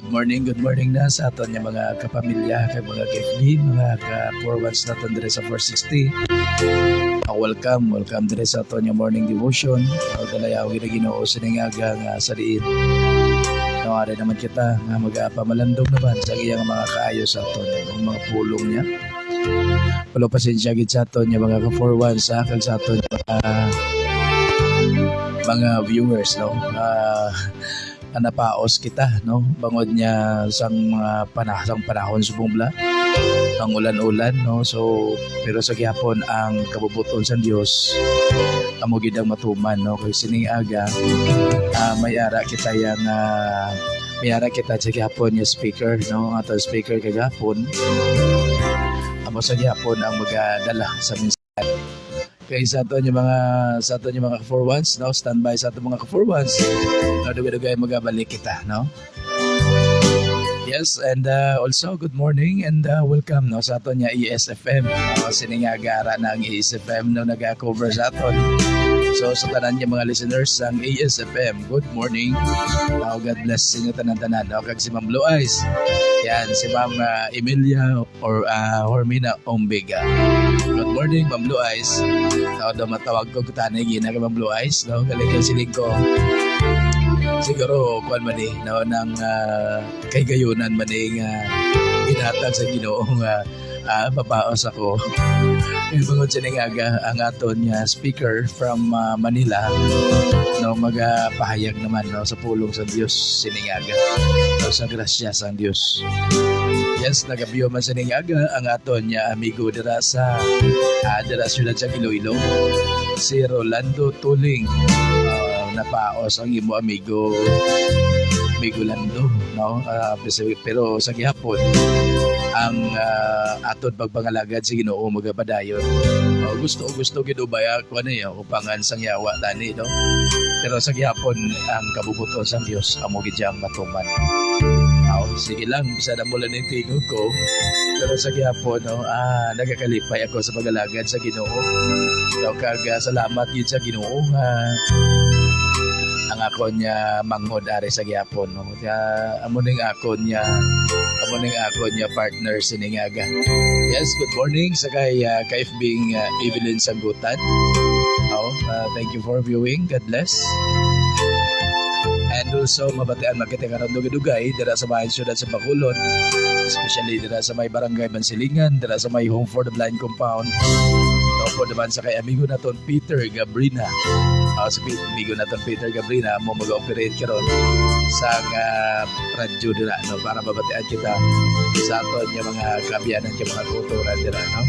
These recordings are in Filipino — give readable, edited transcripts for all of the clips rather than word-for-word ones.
good morning na sa aton nga mga kapamilya, kay mga KFB, mga ka-forwards naton dire sa 460. Welcome dire sa aton nga morning devotion. Dalayaw gina Ginoo siningaga nga sa diin. Nawari naman kita nga magapamalandong naman sa iyang mga kaayo sa aton, ang mga pulong niya. Wala pasensya gid sa aton nga mga ka-forwards sa kag sa aton mga viewers, no. Napaos kita, no, bangod niya sang mga panahon subong ang ulan-ulan, no. So pero sa gihapon ang kabubuton sa Dios amo gid ang matuman, no, kay sining aga may ara kita sa gihapon nga speaker, no, ato speaker kagahapon amo sa gihapon ang magadala sa mensahe. Kay sa ato yung mga ka-forwards, no, standby sa ato mga ka-forwards. Dugay-dugay magabalik kita, no. Yes, and also good morning and welcome, no, sa ato nya ESFM. Siningagara na ang ESFM no naga-cover sa aton. So sa tanan niya mga listeners ang ESFM, good morning. God bless sa inyo tanan-tanan. Kag si Ma'am Blue Eyes. Yan, si Ma'am Emilia or Hormina Ombiga. Good morning, Ma'am Blue Eyes. Daw matawag ko kutanay gina kay Ma'am Blue Eyes, no, galing siling ko. Siguro kuan man no nang kay gayunan man ginatag sa Ginoo nga papaos ako. Bangod siningaga ang aton nga speaker from Manila, no, magapahayag naman, no, sa pulong sa Dios siningaga, no, sa grasya sa Dios. Yes, nagabiyo man siningaga ang aton nga amigo dira sa syudad sa Iloilo, si Rolando Tuling. Napaos ang imo amigo Lando, no, pero sa gihapon ang aton pagpangalagad sa Ginoo magapadayon. Gusto gid ubaya ko upangan sang yawa tani, no, pero sa gihapon ang kabubuton sa Dios amo gid ang matuman. Sige lang, bisa na mula ng tingog ko, pero sa gihapon, no, nagakalipay ako sa pagalagad sa Ginoo. So, salamat gid sa Ginoo ang ako niya manghod ari sa gihapon, no. Kaya amo ning ako niya partner siningaga. Yes, good morning sa kay KFB Evelyn Sagutan. Thank you for viewing. God bless. And also mabatian makita karon dugay-dugay dira sa bayan syudad sa Bacolod, especially dira sa may barangay Bansilingan, dira sa may Home for the Blind compound. Po naman sa kay amigo naton Peter Gabrina. Sa amigo naton Peter Gabrina mo mag-operate karon sa radyo dira, no, para mabatian kita sa aton nga mga kabiyanan kay mga kultura dira, no.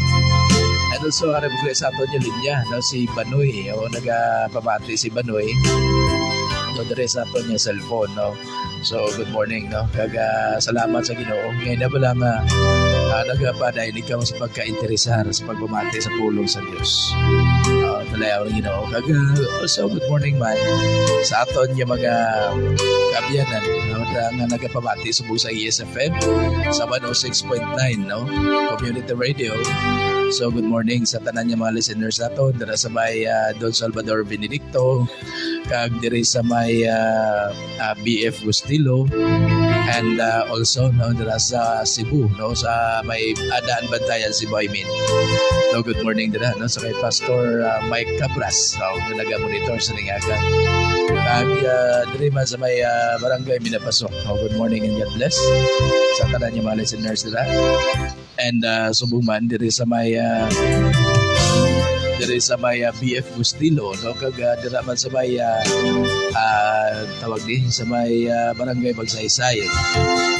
And also ara bugay sa aton nga linya, no, si Banoy, nagapabati si Banoy. No, dire sa aton nga cellphone, no. So good morning, no. Salamat sa Ginoo. Ngayon na pala nga nagapaday ka sa pagka-interesar sa pagbumati sa pulong sa Dios. Talayaw ng Ginoo. Also good morning man sa aton nga mga kabiyanan, no, nga nagapamati subong sa ESFM sa 106.9, no, Community Radio. So good morning sa tanan nga mga listeners nato dira sa may Don Salvador Benedicto, kag diri sa may BF Gustilo, and also, no, dira sa Cebu, no, sa may Adaan Bantayan Cebu, I mean. So good morning dira, no, sa kay Pastor Mike Cabras, no, naga-monitor sa ningaga. Kag diri man sa may barangay Minapasok. Good morning and God bless sa tanan nga mga listeners dira. And subong man diri sa may BF Gustilo, no, kag dira man sa may tawag din sa may barangay Magsaysay.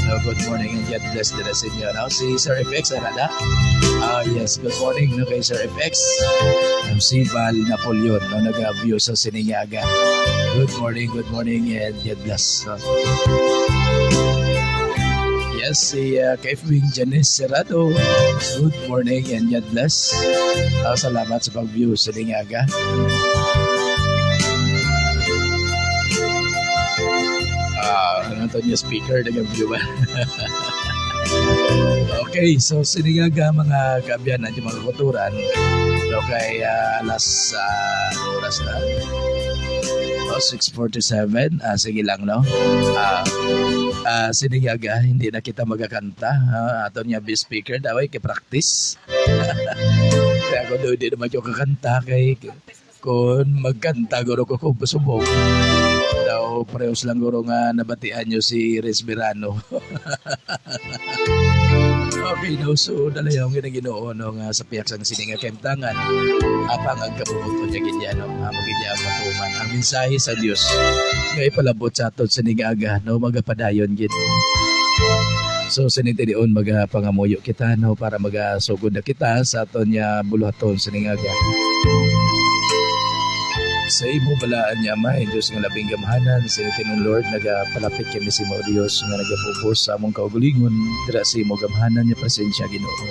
No, good morning and God bless dira sa inyo. Now si Sir FX arada. Yes, good morning, no, kay Sir FX. Si Val Napoleon, no, nag-view sa Siningaga. Good morning and God bless. Yes, si KFB Janice Serrado. Good morning and God bless. Salamat sa pag-view sa Siningaga. Ano to niya speaker, nag-view ba? Okay, so sinigaga mga kaabyanan yung mga kuturan. So kay anong oras na? 6:47. Sige lang, no? Sinigaga, hindi na kita magkakanta. Ato niya be speaker, daway kay practice. Kaya kung hindi naman yung kakanta kay kung magkanta guro ko kung pasubog. Daw parehos lang guro nga nabatian nyo si Resberano. Okay, no, so dalayaw nga ginoo no nga sa piyak sang sininga kemtangan apang ang kabubuto niya ganyan no magigya matuman ang mensahe sa Dios nga ipalabot sa aton sinigaga no magapadayon gid. So sinitidion magapangamuyo kita no para magasugod na kita sa aton nya buluhaton siningaga. Sa imo balaan niya may Diyos nga labing gamahanan sinitinong Lord nagapalapit kami sa imo Diyos nga nagapubos sa among kaugalingon dira sa imo gamahanan niya presensya Ginoo.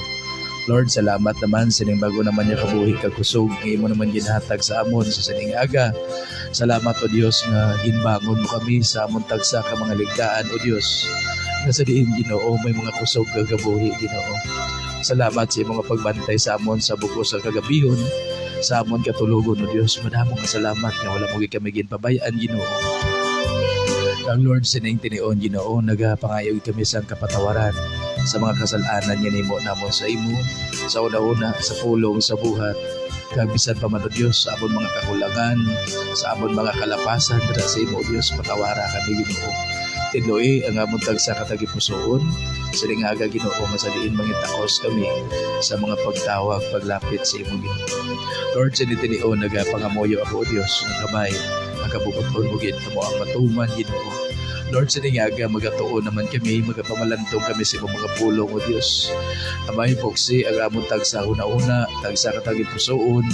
Lord, salamat naman sining bago naman niya kabuhi kagkusog nga imo naman ginhatag sa amon sa sining aga. Salamat o Diyos nga ginbangon mo kami sa amon tagsa ka mga ligdaan o Diyos. Nga sa diin Ginoo may mga kusog kagabuhi Ginoo. Salamat sa imong pagbantay sa amon sa bugos sa kagabihon. Sa amon katulugon o Diyos, madamong salamat nga wala mo kami ginpabayaan Ginoo. Ang Lord sining tinion Ginoo, nagapangayog kami sa kapatawaran sa mga kasalanan niya nimo namon sa imo, sa una-una, sa pulong, sa buhat. Kabisan pa man o Diyos, sa amon mga kakulangan, sa amon mga kalapasan, dira sa imo o Diyos, patawara kami Ginoo. Tinuoy ang amon tagsa katagipusoon, sining aga Ginoo nga sa diin mangitaos kami sa mga pagtawag paglapit sa imo Ginoo. Lord, sinitinion nagapangamoyo ako o Diyos ng kabay makabubuton mo gid mo ang matuman Ginoo. Lord, siningaga magatuon naman kami magapamalantong kami sa imong mga pulong o Diyos. Amay poksi ang amon tagsa una-una tagsa katagipusoon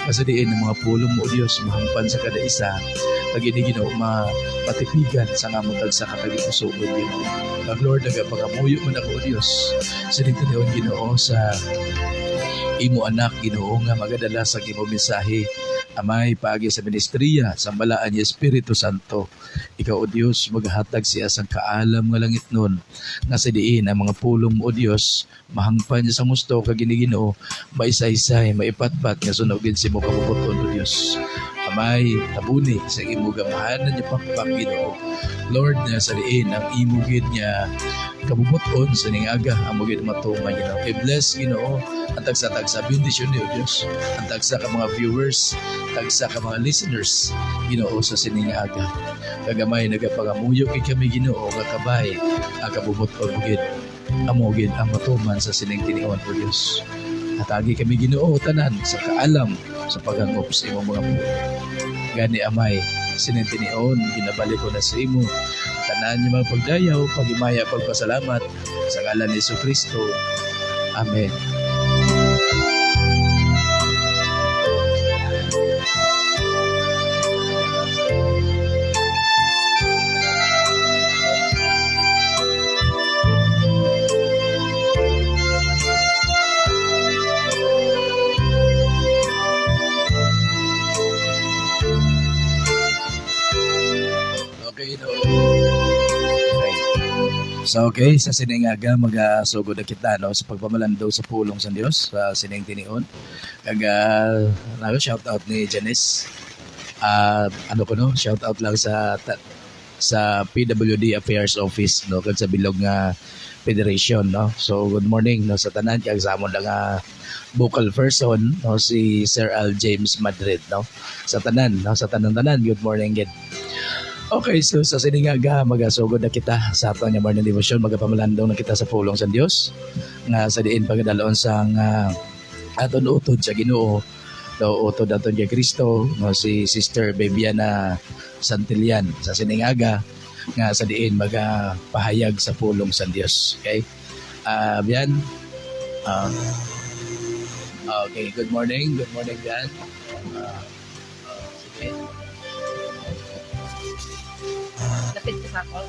kasadiin ng mga pulong mo o Diyos mahangpan sa kada isa pagini Ginoo matipigan sa amon tagsa katagipusoon Ginoo. Ang Lord, nagapangamuyo man ako o Diyos sinitinion Ginoo sa imo anak Ginoo nga magadala sa imo mensahe amay paagi sa ministriya sa balaan ni Espiritu Santo. Ikaw o Diyos maghatag siya sang kaalam nga langit nun nga sa diin ang mga pulong mo o Diyos mahangpan niya sa gusto kag Ginoo maisa-isay maipatpat nga sunogin si mo kabubuton o Diyos. Amay tabuni sa imo gamahanan niya pakpak Ginoo. Lord, na sa diin ang imo gid niya kabubuton sa ning aga ang mo gid matuman Ginoo. Kay bless Ginoo ang tagsa-tagsa bendisyon ni o Diyos. Ang tagsa ka mga viewers, tagsa ka mga listeners Ginoo sa sining aga. Kagamay nagapangamuyo kay kami Ginoo nga kabay ang kabubuton mo gid amo gid ang matuman sa sining tinion o Diyos. Hatagi kami Ginoo tanan sa kaalam sa paghangop sa imong mga pulo. Gani amay sinintinion ginabalik ko na sa imo tanan yung mga pagdayaw pagimaya pagpasalamat sa ngalan ni Jesucristo. Amen. So okay, sa siningaga magasugod na kita no sa pagpamalandong sa pulong sa Dios sa sining tinion. Shout out ni Janice. Shout out lang sa PWD Affairs Office no kag sa bilog nga Federation no. So good morning no sa tanan kag sa amon lang vocal person no si Sir Al James Madrid no. Sa tanan good morning gid. Okay, so sa siningaga magasugod na kita sa aton nga morning devotion magapamalandong na kita sa pulong sa Dios nga sa diin pagdalon sang aton utod sa Ginoo daw utod aton kay Kristo no si Sister Bebiana Santillan sa siningaga nga sa diin magapahayag sa pulong sa Dios. Okay? Bian. Okay, good morning Bian. Okay. Lapit ka sa ako.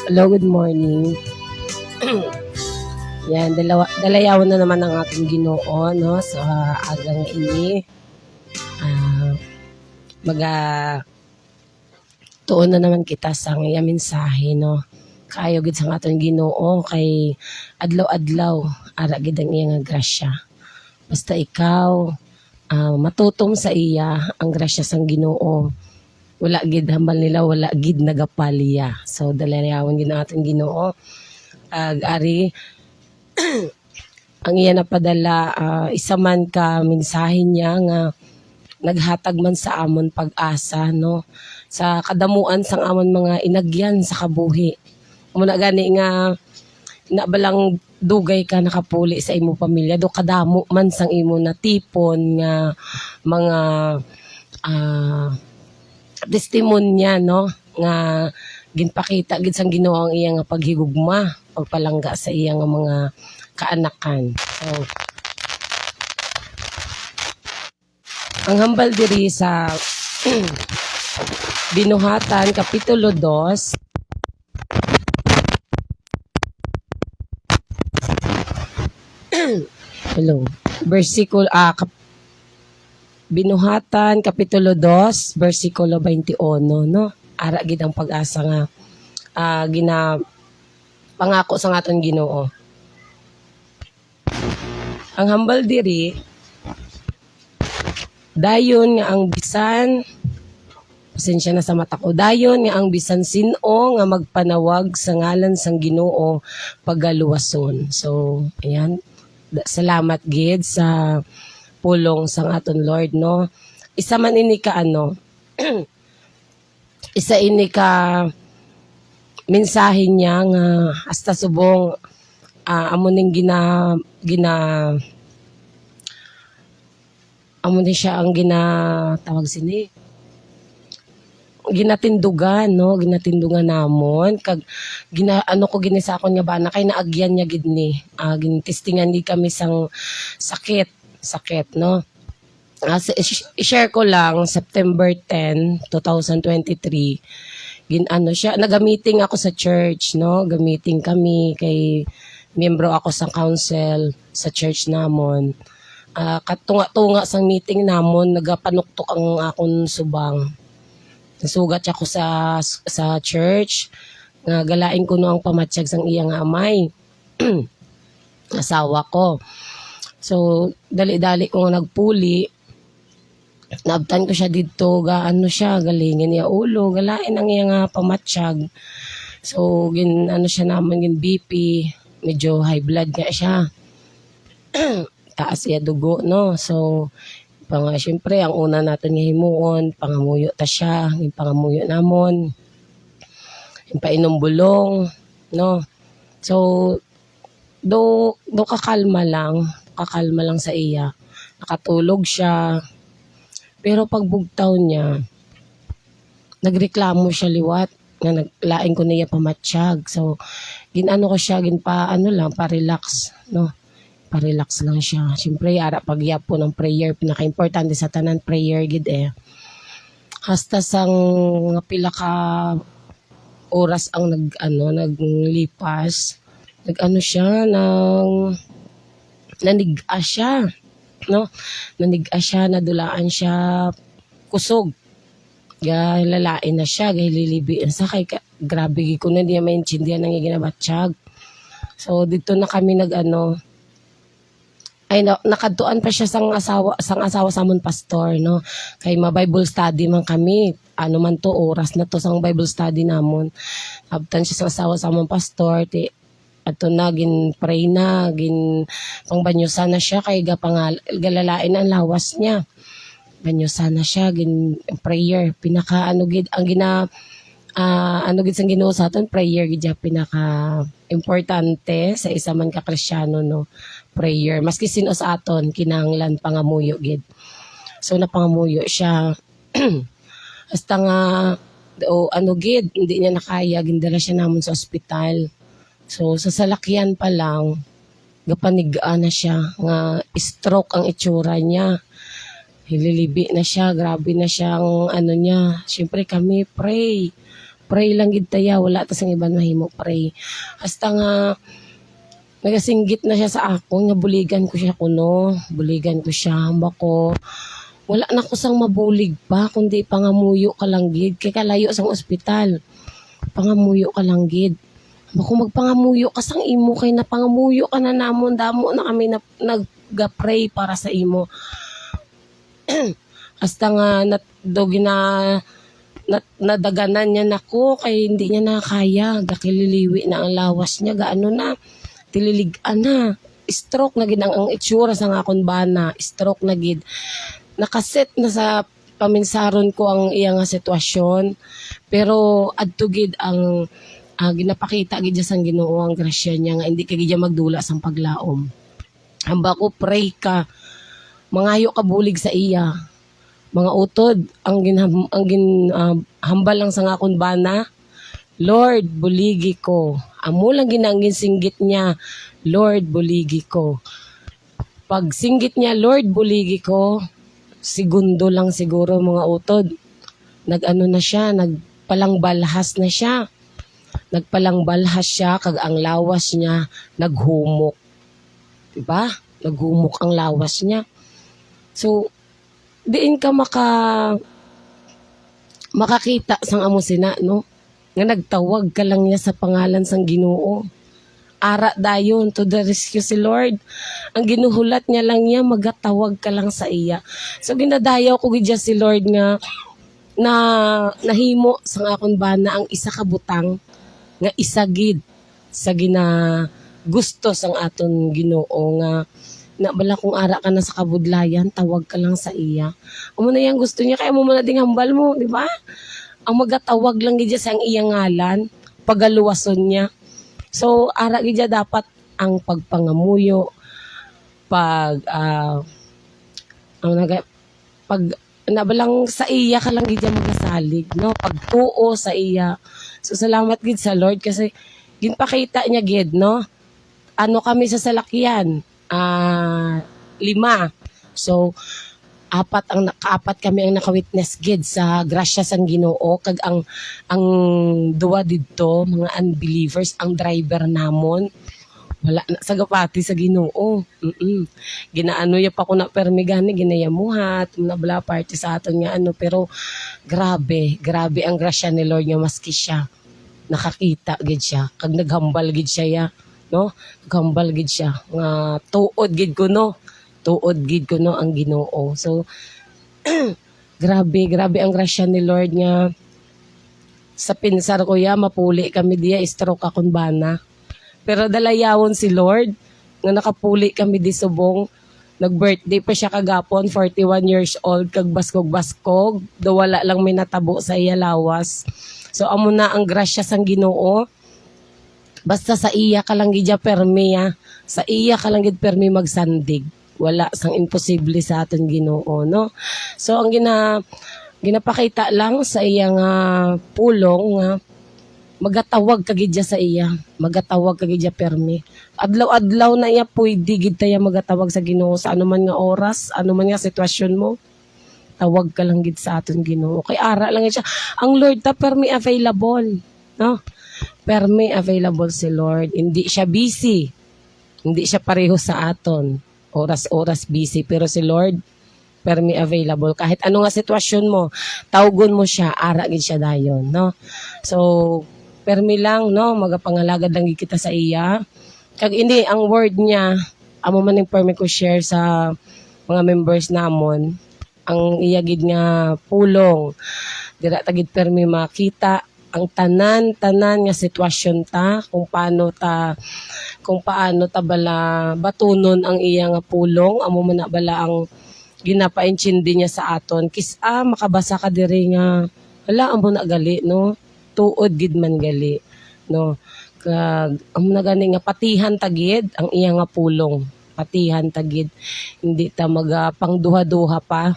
Hello, good morning. Yan, dalayawan na naman ang ating Ginoo, no, sa agang ini. Maga tuon na naman kita sa ngayong mensahe, no. Kaayo gid sa ating Ginoo kay adlaw-adlaw ara gid ang iyang grasya. Basta ikaw matutom sa iya ang grasya sang Ginoo. Wala gid hambal nila, wala gid nagapalya. So dalayawan gid ang ating Ginoo. Ari ang iya napadala isa man ka mensahe niya nga naghatag man sa amon pag-asa, no, sa kadamuan sang amon mga inagyan sa kabuhi. Muna gani nga nabalang dugay ka nakapuli sa imo pamilya do kadamo man sang imo natipon nga mga testimonya, no, nga ginpakita gid sang Ginoo ang iya nga paghigugma pagpalangga sa iya nga mga kaanakan. So ang hambal diri sa Binuhatan Kapitulo 2 hello, versikulo Binuhatan Kapitulo 2 versikulo 21, no, ara gid ang pag-asa nga pangako sa aton Ginoo. Ang hambal diri dayon nga ang bisan pasensya na sa mata ko, dayon nga ang bisan sino nga magpanawag sa ngalan sang Ginoo pagaluwason. So ayan, salamat gid sa pulong sang aton Lord, no. Isa man ini ka isa ini ka mensahe niya nga hasta subong amo ning amo ni siya ang tawag sini ginatindugan, no, ginatindugan namon kag ko ginisakon nga bana kay naagyan niya gid ni gintistingan di kami sang sakit, no. I-share ko lang September 10, 2023 siya, nagamiting ako sa church, no, gamiting kami kay miyembro ako sa council sa church namon. Katunga-tunga sang meeting namon nagapanuktok ang akon subang. Nasugat ako sa church nga galain ko no ang pamatsyag sang iyang amay. Asawa ko. So dali-dali ko nga nagpuli. Naabtan ko siya dito siya galingin niya ulo, galain ang iyang pamatsyag. So siya naman gin BP, medyo high blood nga siya. Taas siya dugo, no. So syempre ang una natin nga himuon pangamuyo ta siya, yung pangamuyo namon. Yung painom bulong, no. So do kakalma lang sa iya. Nakatulog siya. Pero pagbugtaw niya, nagreklamo siya liwat nga naglaing ko niya pamatsyag. So ko siya pa-relax, no. Pa-relax lang siya. Siyempre ara pagyapo ng prayer, pinaka-importante sa tanan prayer gid Hasta sang pila ka oras ang naglipas. Siya naniga siya, no. Naniga siya, nadulaan siya kusog. Lalain na siya, lilibiin sa kay grabe ko na di maintindihan ng ginabatsyag. So dito na kami nakadtuan pa siya sang asawa sa amon pastor, no. Kay ma-Bible study man kami. Man to oras na to sang Bible study namon. Abtan siya sang asawa sa amon pastor ato na gin pray na pangbanyusan na siya kay galalain ang lawas niya. Banyusan na siya gin prayer pinaka gid ang gid sang Ginoo sa aton prayer gid pinaka importante sa isa man ka Kristiyano, no. Prayer maski sino sa aton kinahanglan pangamuyo gid. So napangamuyo siya. Hasta nga gid hindi niya nakaya gindala siya namon sa ospital. So sa salakyan pa lang gapanigaan na siya nga stroke ang itsura niya. Hililibi na siya, grabe na siyang niya. Siyempre kami pray pray lang gid taya, wala ta sang iban mahimo pray. Hasta nga nagasinggit na siya sa ako nga buligan ko siya kuno, buligan ko siya bako. Wala na ko sang mabulig pa kundi pangamuyo ka lang gid kay kalayo sang ospital. Pangamuyo ka lang gid. Bako magpangamuyo ka sang imo kay napangamuyo ka na namon damo na kami na nagga-pray para sa imo. Hasta nga nadaganan niya nako kay hindi niya na kaya, gakililiwi na ang lawas niya, gaano na tililigan na, stroke na gid ang itsura sa akon bana, stroke na gid. Nakaset na sa paminsaron ko ang iya nga sitwasyon, pero adto gid ang ginapakita gid sa Ginoo ang grasya niya nga hindi ka gid magdula sang paglaom. Hamba ko pray ka, mangayo ka bulig sa iya. Mga utod ang hambal lang sa akon bana. Lord, buligi ko. Amo lang ginangin singgit niya, Lord, buligi ko. Pag singgit niya, Lord, buligi ko, segundo lang siguro mga utod. Nag-ano na siya, nagpalangbalhas na siya. Nagpalangbalhas siya, kag ang lawas niya, naghumok. Diba? Naghumok ang lawas niya. So, diin ka makakita sang amo sina, no? Nga nagtawag ka lang niya sa pangalan sang Ginoo. Ara dayon to the rescue si Lord. Ang ginuhulat niya lang niya, magatawag ka lang sa iya. So ginadayaw ko gidya si Lord nga na nahimo sang akon bana ang isa ka butang nga isagid sa gusto sang aton Ginoo nga na bala kung ara ka na sa kabudlayan, tawag ka lang sa iya. Amo na yang gusto niya, kaya mo man ding hambal mo, di ba? Ang magatawag lang gidya sa ang iyang ngalan, pagaluwason niya. So, ara gidya dapat ang pagpangamuyo, pag nabalang sa iya ka lang gidya magasalig, no? Pagtuo sa iya. So, salamat gid sa Lord kasi ginpakita niya gid, no? Ano kami sa salakyan? 5. So, apat kami ang naka-witness gid sa grasya sang Ginoo kag ang duwa didto mga unbelievers ang driver namon wala na sa gapati sa Ginoo. Ginaano ya pa ko na permi gani ginayamuhat na bala party sa aton nga ano pero grabe ang grasya ni Lord nga maski siya nakakita gid siya kag naghambal gid siya ya, no? Naghambal gid siya nga tuod gid ko no. Tuod gid ko no ang Ginoo. So grabe ang grasya ni Lord nga sa pinsar ko ya mapuli kami diya stroke akon bana. Pero dalayawon si Lord nga nakapuli kami di subong. Nag-birthday pa siya kagapon, 41 years old, kag baskog-baskog. Do wala lang may natabo sa iya lawas. So amo na ang grasya sang Ginoo. Basta sa iya ka lang gidya permi ya. Sa iya ka lang gid permi magsandig. Wala sang imposible sa aton Ginoo, no? So ang ginapakita lang sa iyang pulong nga magatawag ka gidya sa iya, magatawag ka gidya permi. Adlaw-adlaw na iya pwede gid taya magatawag sa Ginoo sa anuman nga oras, anuman nga sitwasyon mo. Tawag ka lang gid sa aton Ginoo. Kay ara lang siya. Ang Lord ta permi available, no? Permi available si Lord. Hindi siya busy. Hindi siya pareho sa aton. Oras-oras busy pero si Lord permi available kahit ano nga sitwasyon mo tawgon mo siya ara gid siya dayon, no? So permi lang, no, magapangalagad lang gid kita sa iya kag hindi ang word niya amo man ning permi ko share sa mga members namon ang iya gid nga pulong dira ta gid permi makita ang tanan nga sitwasyon ta kung paano ta bala batunon ang iya nga pulong amo man na bala ang ginapaintindi niya sa aton makabasa ka diri nga wala amo na gali, no, tuod gid man gali, no, kag amo na gani nga patihan tagid ang iya nga pulong, patihan tagid hindi ta magapangduha-duha pa.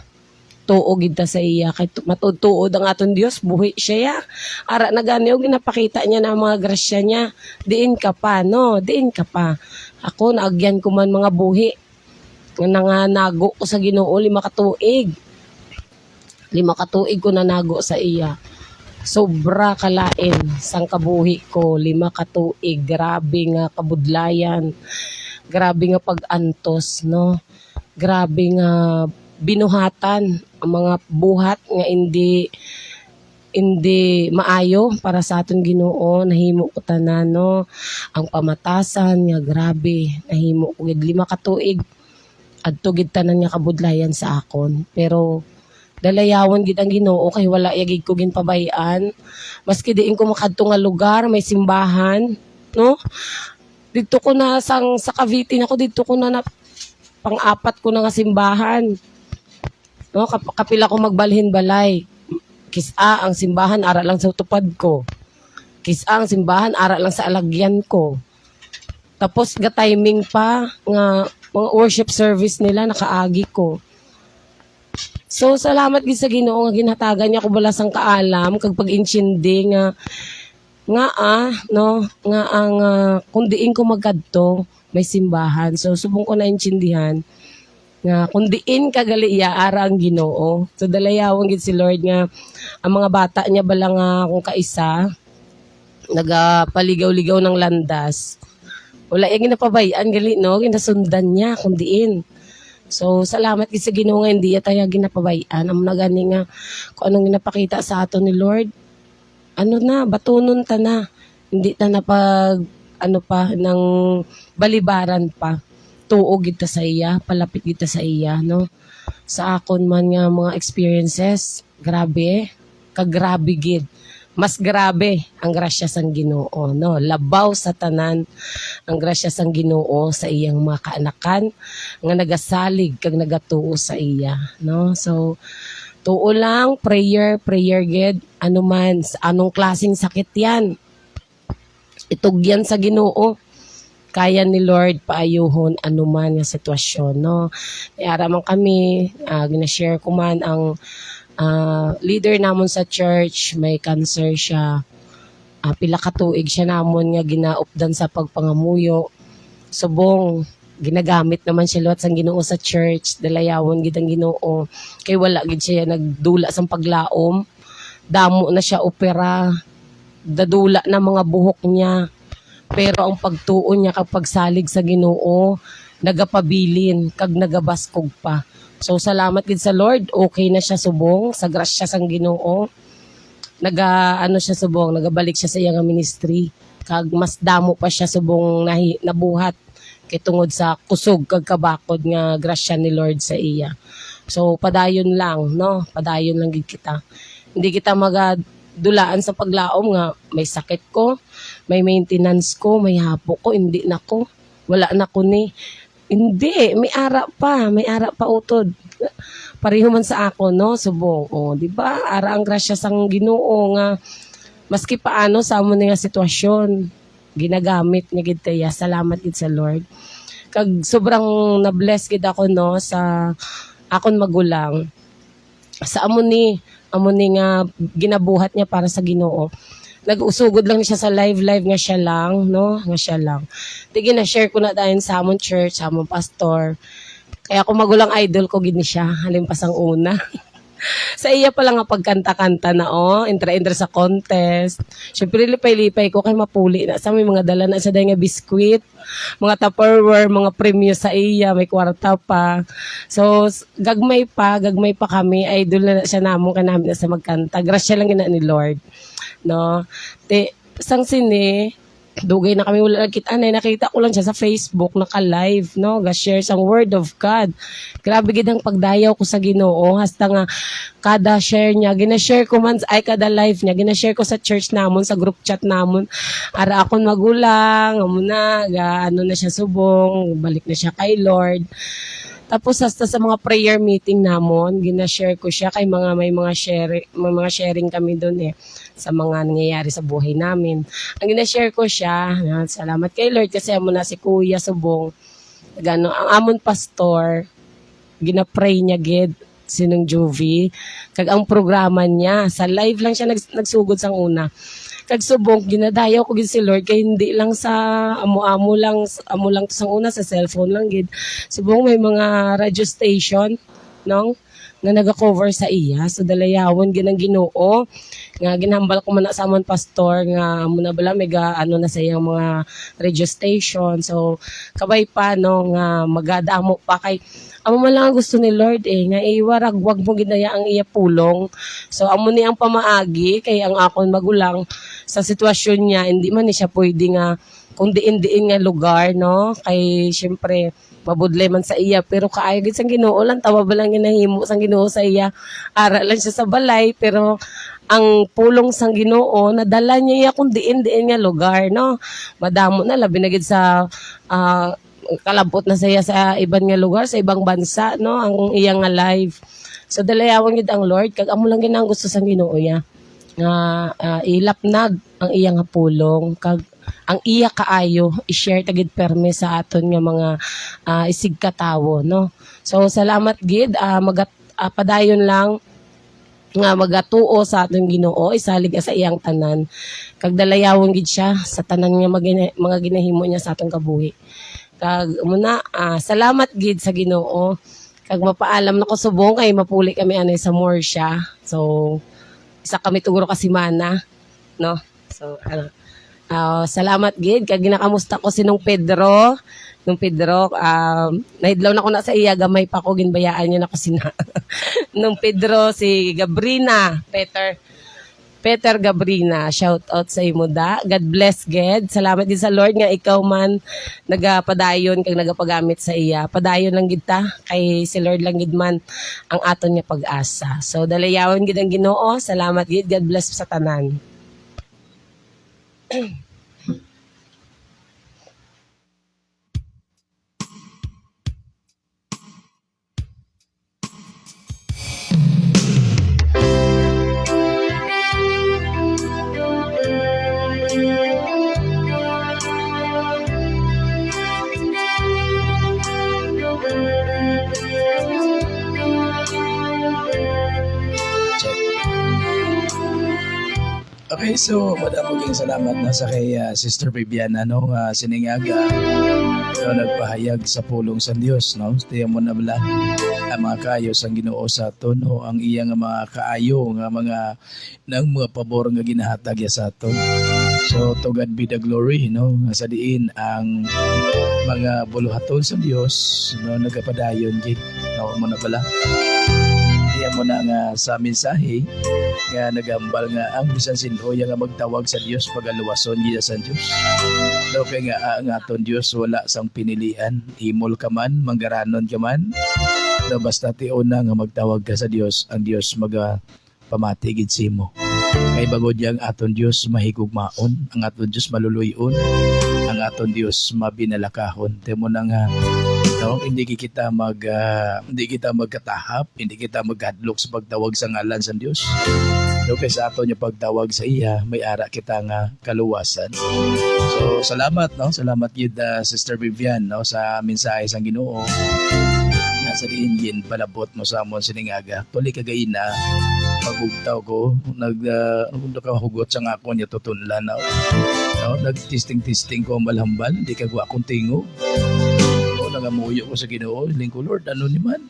Tuo gid ta sa iya kay matutuod ang aton Dios buhi siya ya. Ara na gani og ginapakita niya na mga grasya niya. Diin ka pa, no, diin ka pa. Ako naagyan ko man mga buhi nga nanganago ko sa Ginoo 5 ka tuig. 5 ka tuig ko nanago sa iya. sobra kalain sang kabuhi ko, 5 ka tuig, grabe nga kabudlayan, grabe nga pag-antos, no? Grabe nga binuhatan ang mga buhat nga hindi maayo para sa aton Ginoo, nahimo ko tanan, no? Ang pamatasan nga grabe, nahimo ko gid 5 ka tuig adto gid tanan nga kabudlayan sa akon. Pero dalayawan gid ang Ginoo kay wala yagig ko ginpabayan. Maski diin ko makadto nga lugar may simbahan, no? Dito ko na sa Cavite nako, dito ko na pang-apat ko na nga simbahan. No, kapila ko magbalhin balay. Kisa ang simbahan ara lang sa tupad ko. Kisa ang simbahan ara lang sa alagyan ko. Tapos ga timing pa nga mga worship service nila nakaagi ko. So salamat gid sa Ginoo nga ginhatagan niya ko balasang kaalam kag pag-insyende nga ang kung diin ko magkadto may simbahan. So subong ko na insyindihan nga kung diin kagali ara ang Ginoo. So dalayawon gid si Lord nga ang mga bata niya bala nga kung kaisa nagapaligaw-ligaw ng landas. Wala yung ginapabayaan gali, no? Ginasundan niya kung diin. So salamat gid sa Ginoo nga hindi tayo ginapabayaan. Amo na gani nga kung anong ginapakita sa ato ni Lord. Ano na, batunon ta na. Hindi ta na pag ng balibaran pa. Tuog kita sa iya, palapit kita sa iya, no? Sa akon man nga mga experiences, grabe, kagrabe gid. Mas grabe ang grasya sang Ginoo, no? Labaw sa tanan ang grasya sang Ginoo sa iyang mga kaanakan nga nagasalig kag nagatuo sa iya, no? So tuo lang, prayer gid, anuman, anong klaseng sakit yan. Itugyan sa Ginoo. Kaya ni Lord paayuhon anuman nga sitwasyon, no? Ara man kami, gina-share ko man ang leader namon sa church, may cancer siya. Pila ka tuig siya namon nga ginaupdan sa pagpangamuyo. Subong ginagamit naman siya luwat sang Ginoo sa church, dalayawon gid ang Ginoo. Kay wala gid siya nagdula sang paglaom. Damo na siya opera, dadula na mga buhok niya. Pero ang pagtuo niya kapag salig sa Ginoo, nagapabilin kag nagabaskog pa. So salamat gid sa Lord, okay na siya subong sa grasya sang Ginoo. Siya subong, nagabalik siya sa iyang ministry. Kag mas damo pa siya subong nabuhat kay tungod sa kusog kag kabakod nga grasya ni Lord sa iya. So padayon lang, no? Padayon lang gid kita. Hindi kita magadulaan sa paglaom nga may sakit ko, may maintenance ko, may hapo ko, hindi na ko. Wala na ko ni. Hindi, may ara pa utod. Pareho man sa ako, no? Subong, di ba? Ara ang grasya sang Ginoo nga maski paano sa amo nga sitwasyon ginagamit niya gid tayo. Salamat gid sa Lord. Kag sobrang na-bless gid ako, no, sa akon magulang. Sa amo ni nga ginabuhat niya para sa Ginoo. Nag-usugod lang siya sa live nga siya lang, no? Nga siya lang. Tige na share ko na dahil sa among church, sa among pastor. Kaya kung magulang idol ko gid ni siya, halimpas ang una. Sa iya pa lang nga pagkanta-kanta na, entra sa contest. Syempre lipay-lipay ko kay mapuli na sa may mga dala na siya dahil nga biskwit, mga Tupperware, mga premyo sa iya, may kwarta pa. So gagmay pa kami, idol na siya namon kanami na sa magkanta. Grasya lang gina ni Lord. No? Sang sini, dugay na kami wala nakita nakita ko lang siya sa Facebook naka-live, no? Ga-share sang word of God. Grabe gid ang pagdayaw ko sa Ginoo, hasta nga kada share niya, gina-share ko man kada live niya, gina-share ko sa church namon, sa group chat namon. Ara akon magulang, amo na na siya subong, balik na siya kay Lord. Tapos hasta sa mga prayer meeting namon, gina-share ko siya kay may mga sharing kami doon sa mga nangyayari sa buhay namin. Ang gina-share ko siya, salamat kay Lord kasi amo na si Kuya Subong. Ang amon pastor, gina-pray niya gid sinong Juvie. Kag ang programa niya, sa live lang siya nagsugod sang una. Kag subong ginadayaw ko gid si Lord kay hindi lang sa amo lang sang una sa cellphone lang gid. Subong may mga radio station, no? na naga-cover sa iya. So dalayawon ginang Ginoo nga ginhambal ko man na sa amon pastor nga muna bala mega ano na sa iyang mga radio station. So kabay pa no nga magadamo pa kay amo man lang ang gusto ni Lord nga iwarag wag mo ginaya ang iya pulong. So amo ni ang pamaagi kay ang akon magulang sa sitwasyon niya hindi man ni siya pwede nga kung diin-diin nga lugar no kay syempre mabudlay man sa iya pero kaayo gid sang Ginoo lang tawa ba lang ginahimo sang Ginoo sa iya ara lang siya sa balay pero ang pulong sang Ginoo nadala niya iya kung diin-diin nga lugar no madamo na labi na gid sa kalabot na saya sa ibang nga lugar sa ibang bansa no ang iyang nga life so dalayawon gid ang Lord kag amo lang ginang gusto sang Ginoo ya nga ilapnag ang iyang nga pulong kag ang iya kaayo i-share tagid perme sa aton nga mga isig katawo no so salamat gid padayon lang nga magatuo sa aton Ginoo isalig sa iyang tanan kag dalayawon gid siya sa tanan nga mga ginahimo niya sa aton kabuhi kag muna salamat gid sa Ginoo kag mapaalam na ko subong kay mapuli kami anay sa Morsha so isa kami tuguro ka semana no so salamat gid kag ginakamusta ko si Nung Pedro nahidlaw na ko na sa iya gamay pa ko ginbayaan niya na ko sina Nung Pedro si Gabrina Peter Gabrina, shout out sa imo da. God bless God. Salamat din sa Lord nga ikaw man nagapadayon kag nagapagamit sa iya. Padayon lang gid ta kay si Lord lang gid man ang aton nga pag-asa. So dalayawon gid ang Ginoo. Salamat gid. God bless sa tanan. Okay, so madaming salamat na sa kay Sister Vivian siningaga nagpahayag sa pulong sa Dios no. Tiyan mo na bala ang mga kaayo sang Ginoo sa aton o ang iyang mga kaayo nga mga pabor nga ginahatag ya sa aton. So to God be the glory no nga sa diin ang mga buluhaton sa Dios no nagapadayon gid no mo na bala. Tiyan mo na nga sa mensahe nga nagambal nga ang bisan sinhoya nga magtawag sa Dios pagaluwason gid sa Dios. Daw kay nga ang aton Dios wala sang pinilian, himol ka man, manggaranon ka man. Daw basta tion na nga magtawag ka sa Dios, ang Dios pamati gid simo. Kay bagod yang aton Dios mahigugmaon, ang aton Dios maluluyon, ang aton Dios mabinalakahon. Temo na nga no, hindi kita magkatahap, hindi kita magkadlok sa pagtawag sa ngalan sa Dios. No, kay sa aton yung pagtawag sa iya, may ara kita nga kaluwasan. So salamat no, salamat gid Sister Vivian no sa mensahe sang Ginoo. Nga sa diin palabot mo sa amon siningaga. Tuli kagayina pagugtaw ko naghugot sa nga ako niya tutunlan no. Nag-testing ko malhambal, di kagwa akong tingo. Nangamuyo ko sa Ginoo, lingko Lord, ano ni man?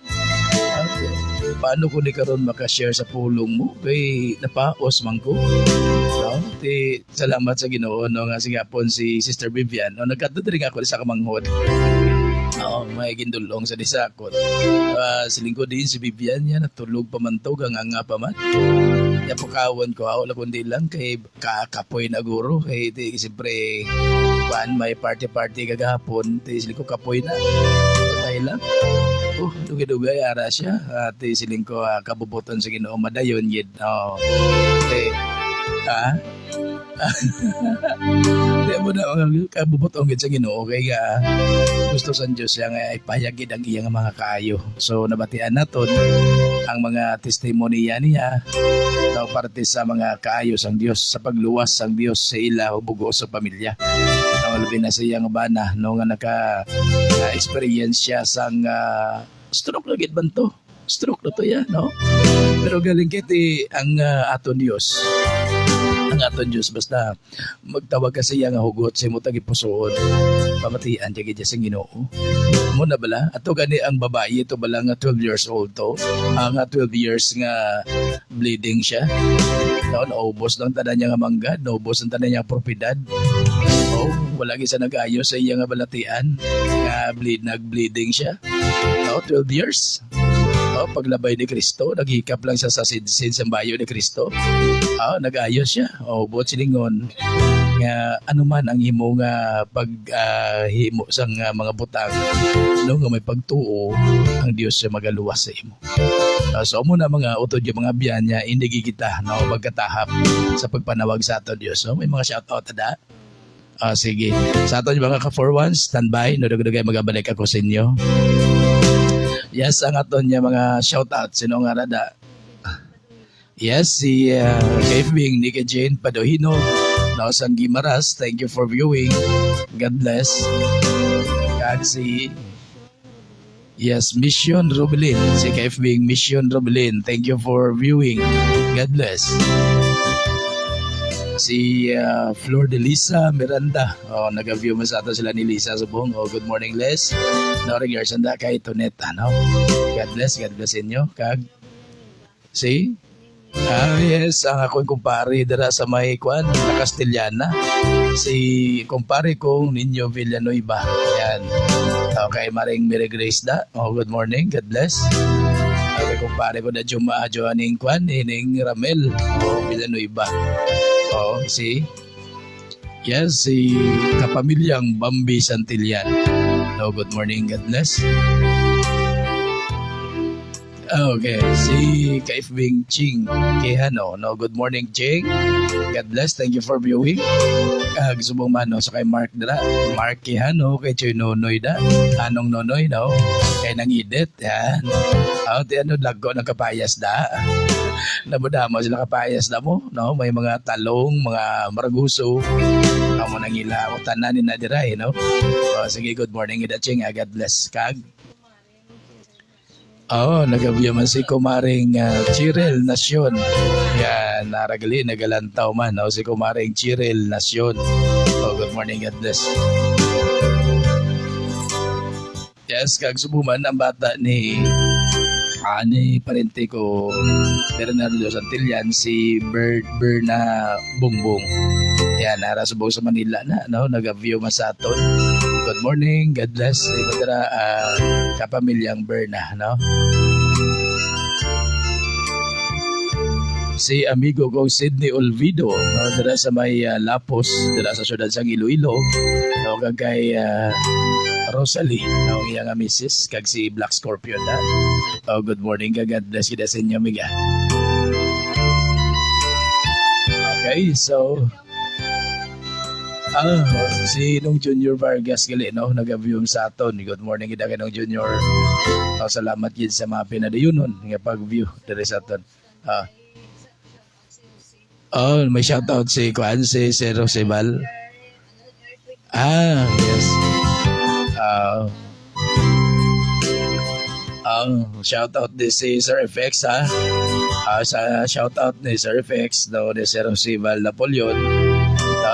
Paano ko ni karon maka-share sa pulong mo? Kay napaos man ko. No? Salamat sa Ginoo no nga sigapon si Sister Vivian. No nagkatudring ako sa kamanghod. May gindulong sa disakot. Silingko din si Vivian niya natulog pa man to nga pa man. Ya pakawan ko ako kundi lang kay kakapoy na guro kay siyempre may party kagahapon siling ko kapoy na patay lang dugay-dugay ara siya at siling ko kabubuton sa Ginoo madayon yun di mo na kabubuton gid sa Ginoo kay gusto sa Dios siya nga ipahayag ang iyang mga kaayo so nabatian naton ang mga testimonya niya daw parte sa mga kaayos ang Dios sa pagluwas ang Dios sa ila bugo sa pamilya. Labi na sa iyang bana no nga naka-experience siya sang stroke lagit man to. Stroke na to ya no. Pero galing kiti ang aton Dios. Ang aton Diyos basta magtawag ka siya nga hugot sa mo tagipusoon pamatian kay gid sa Ginoo mo na bala ato gani ang babae ito bala nga 12 years old to nga 12 years nga bleeding siya naubos ng tanan niya nga manggad naubos ang tanan niya propiedad wala gid sa nag-ayos sa iya nga balatian nga nag-bleeding siya 12 years paglabay ni Kristo, naghikap lang siya sa sin sa bayo ni Kristo. Nag-ayos siya. Buot silingon nga anuman ang himo nga paghimo sang mga butang no nga may pagtuo ang Dios sa magaluwas sa imo. So mo na mga utod yung mga biyan niya indigi kita no magkatahap sa pagpanawag sa aton Dios. So may mga shout out ada. Sige. Sa aton yung mga ka-4-1, standby. No, dugay magabalik ako sa inyo. Yes, ang aton niya mga shoutout. Sino nga rada? Yes, si Kevin, Nika Jane Padohino, Naosang Gimaras. Thank you for viewing. God bless. Kag si Mission Robelin. Si Kevin Mission Robelin. Thank you for viewing. God bless. Si Flor de Lisa Miranda. Nag-view mo sa ato sila ni Lisa Subong. Good morning, Les. No regards and kay Toneta, no? God bless inyo. Kag si yes, ang ako'y kumpare dira sa may kwan, na Castellana. Si kumpare kong Ninyo Villanueva. Yan. Okay, Maring Mary Grace da. Good morning. God bless. Okay, kumpare ko na Joaning kwan, Ining Ramel. Villanueva. Si kapamilyang Bambi Santillan. Good morning, God bless. Okay, si Kaifbing Ching Kehano. Good morning, Ching. God bless, thank you for viewing. Gusto mong mano sa kay Mark dira. Mark Kehano, kay Choy Nonoy da. Anong Nonoy, no? Kay nang Edit, yan. Lagko ng kapayas da. Nabudama sila kapayas na mo, no? May mga talong, mga maraguso. Mo nang ila o tananin na dira, no? Sige, good morning, Idaching. God bless. Kag. Nagabiya man si Kumaring Chirel Nasyon. Yan, naragali, nagalantaw man. Si Kumaring Chirel Nasyon. Good morning, God bless. Yes, kag subuman ang bata ni parente ko Bernardo Santillan, si Berna Bongbong. Yan, narasubog sa Manila na, no? Nag-view masaton. Good morning, God bless. Ibadara, kapamilyang Berna, no? Si amigo ko Sidney Olvido, no? Dara sa may Lapos, dara sa syudad sang Iloilo, no? Kagay Rosalie, no? Iyang misis, kag si Black Scorpion, na. Good morning, God bless kita sa inyo, miga. Okay, so si Nung Junior Vargas gali, no? Nag-view sa aton. Good morning kita kay Nung Junior. Salamat gid sa mga pinadayunon nga pag-view diri sa aton. May shoutout si Kwan, si Rosebal. Yes. Shoutout din si Sir FX, ha? Sa shoutout ni Sir FX, no, ni Sir Rosebal Napoleon.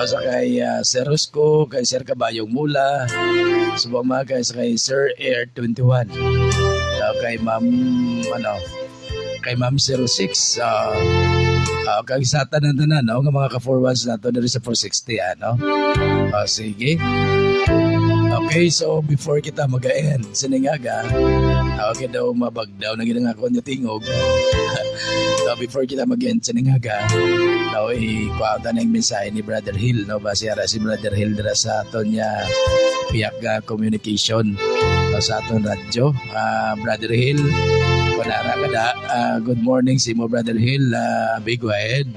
Sa kay Sir Rosco, kay Sir Kabayong Mula, subama kay Sir Air 21. Kay Ma'am 06. Kag sa tanan-tanan, no, nga mga ka-4-1s nato diri sa 460, ano? Sige. Okay, so before kita mag-end, siningaga, okay daw mabagdaw na ginang ako niya tingog. So before kita mag-end, siningaga, daw ikuwata na yung mensahe ni Brother Hill, no? Basira si Brother Hill dira sa aton niya piyak communication, no, sa aton radyo. Brother Hill, kunara ka da. Good morning si mo, Brother Hill. Big go ahead.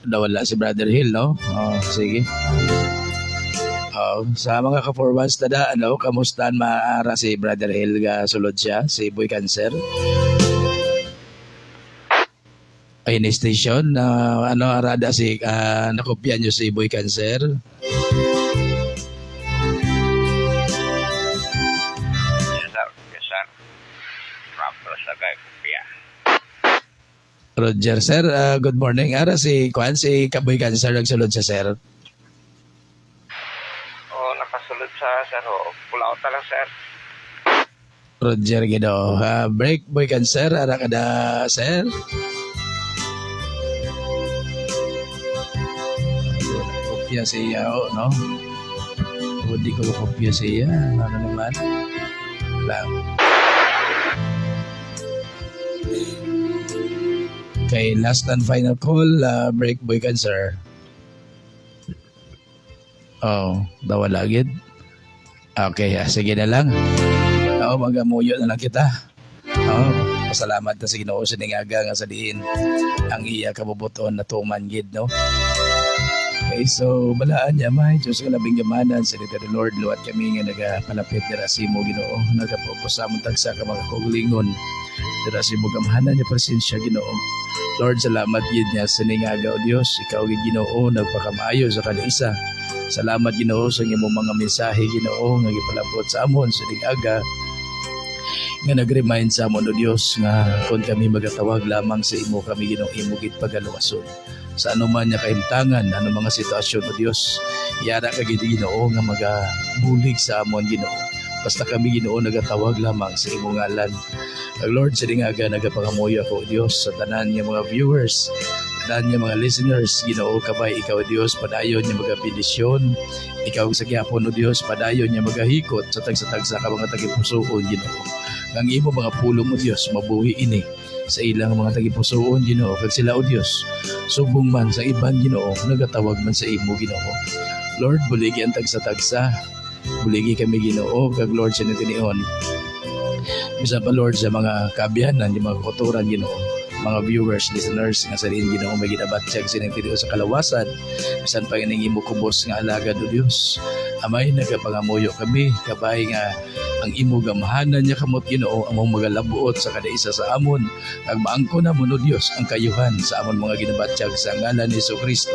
Nawala si Brother Hill, no? Sige. Sa mga ka-4-1s tada, ano, kamustan maaara si Brother Hill ga sulod siya, si Boy Cancer. Ay, ni station na arada si nakopyan nyo si Boy Cancer. Roger, sir. Good morning. Ara si Kwan, si Kaboy Cancer nagsulod sa sir. Oo, nakasulod sa sir. Oo, pulaot na lang sir. Roger, Gido. Break, Boy Cancer. Ara ka na, sir. Kopya siya, no? Hindi ko kopya siya. Ano naman? Lang. Okay, last and final call, break Boy Cancer. Oh, dawa lagid. Okay, sige na lang. Magamuyo na lang kita. Pasalamat na sa Ginoo sa ningaga nga sa diin ang iya kabubuton na tuman gid, no? Okay, so balaan niya may Diyos ka labing gamanan sa dito the Lord, luwat kami nga nagapalapit na rasimo Ginoo, nagapropos sa among tagsa ka mga kugulingon. Dira si bugamhanan niya presensya Ginoo. Lord, salamat gid niya sa ningaga o Dios, ikaw gid Ginoo nagpakamaayo sa kada isa. Salamat Ginoo sa imong mga mensahe Ginoo nga gipalabot sa amon sa ningaga. Nga nag-remind sa amon o Dios nga kung kami magatawag lamang sa imo kami Ginoo imo gid pagaluwason. Sa anuman niya kahimtangan, anong mga sitwasyon o Dios, yara ka gid Ginoo nga magabulig sa amon Ginoo. Basta kami Ginoo nagatawag lamang sa imong ngalan. Lord, sa dingaga nagapangamuyo ako Dios sa tanan niya mga viewers, tanan niya mga listeners, Ginoo kabay ikaw Dios padayon niya magapindisyon. Ikaw sa gyapon o Dios padayon niya magahikot sa tagsa-tagsa ka mga tagipusoon Ginoo. Ang imo mga pulong o Dios mabuhi ini sa ilang mga tagipusoon Ginoo kag sila o Dios subong man sa iban Ginoo nagatawag man sa imo Ginoo. Lord, buligi ang tagsa-tagsa, buligi kami Ginoo kag Lord sa nitinion. Bisa pa Lord sa mga kaabyanan, yung mga kuturan Ginoo, mga viewers, listeners nga sa rin Ginoo may ginabatyag sining tinuo sa kalawasan, bisan pa ining imo kubos nga alagad o Dios. Amay nagapangamuyo kami kabay nga ang imo gamhanan niya kamot Ginoo among magalabuot sa kada isa sa amon kag maangko namon o Dios ang kayuhan sa amon mga ginabatyag sa ngalan ni Jesucristo.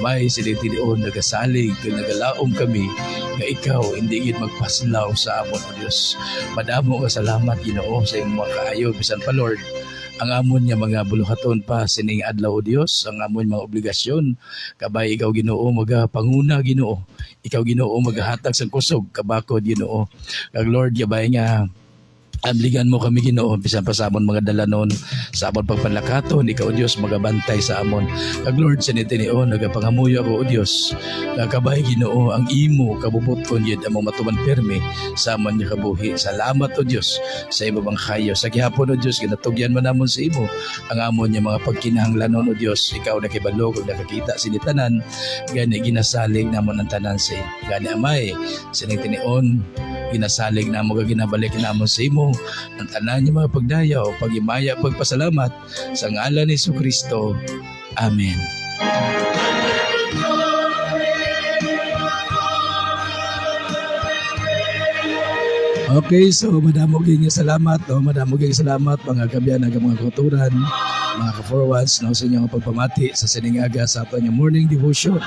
Amay sining tinuo nagasalig kag nagalaom kami nga ikaw hindi gid magpaslaw sa amon o Dios. Madamo nga salamat Ginoo sa imong mga kaayo bisan pa Lord ang amon niya mga buluhaton pa sining adlaw o Dios, ang amon mga obligasyon kabay ikaw Ginoo magapanguna Ginoo, ikaw Ginoo magahatag sa kusog kabakod Ginoo kag Lord gabay nga amligan mo kami Ginoo bisan pa sa amon mga dalanon sa amon pagpanlakaton, ikaw o Dios magabantay sa amon kag Lord sa nitinion nagapangamuyo ako o Dios kabay Ginoo ang imo kabubuton yun among matuman perme sa amon niya kabuhi. Salamat o Dios sa imo bang kayo sa gihapon o Dios ginatugyan man namon sa imo ang amon niya mga pagkinahanglanon o Dios, ikaw nakibalo kung nakakita sinitanan gani ginasalig namon ang tanan sa gani amay sa nitinion ginasalig na mo ginabalik namon sa imo ang tanan niya mga pagdayaw, pagimaya, pagpasalamat sa ngalan ni Jesucristo. Amen. Okay, so madamo gyud nga salamat, madamo gyud salamat mga kabyan ag mga kuturan, mga ka-forwards no sa inyong pagpamati sa siningaga sa aton nga morning devotion.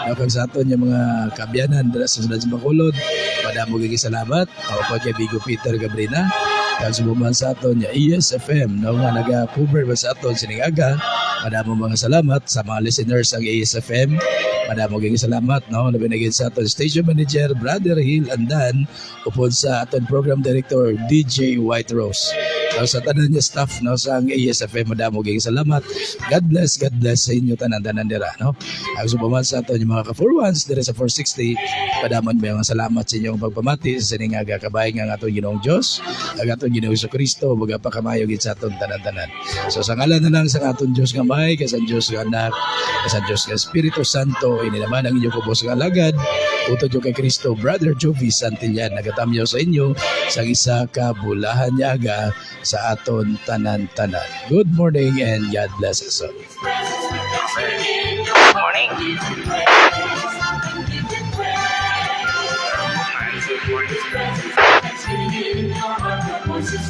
Kag sa aton nga mga kabyanan dira sa Sudad sa Bacolod, madamo gyud salamat. Ako kay Bigo Peter Gabrina, kag subuman sa aton nga ASFM no nga naga-cover ba sa aton siningaga. Madamo mga salamat sa mga listeners ang ASFM. Madamo gyud salamat no labi na gyud sa aton station manager Brother Hill Andan upod sa aton program director DJ White Rose. Sa tanan niya staff no sa ASFM madamo gyud salamat. God bless sa inyo tanan-tanan dira no. Ang subaman sa aton yung mga ka-4-1s dira sa 460 padaman mga salamat sa inyong pagpamati sa siningaga kabay nga aton Ginoong Dios ag aton Ginoong Jesucristo baga pa kamayo gid sa aton tanan-tanan. So sa ngalan na lang sa aton Dios nga may sa Dios nga anak sa Dios nga Espiritu Santo ini naman ang inyong kubos nga alagad utod kay Kristo Brother Jovi Santillan nagatamyaw sa inyo sa isa ka bulahan niyaga sa aton tanan-tanan. Good morning and God bless us all. Good morning. Voices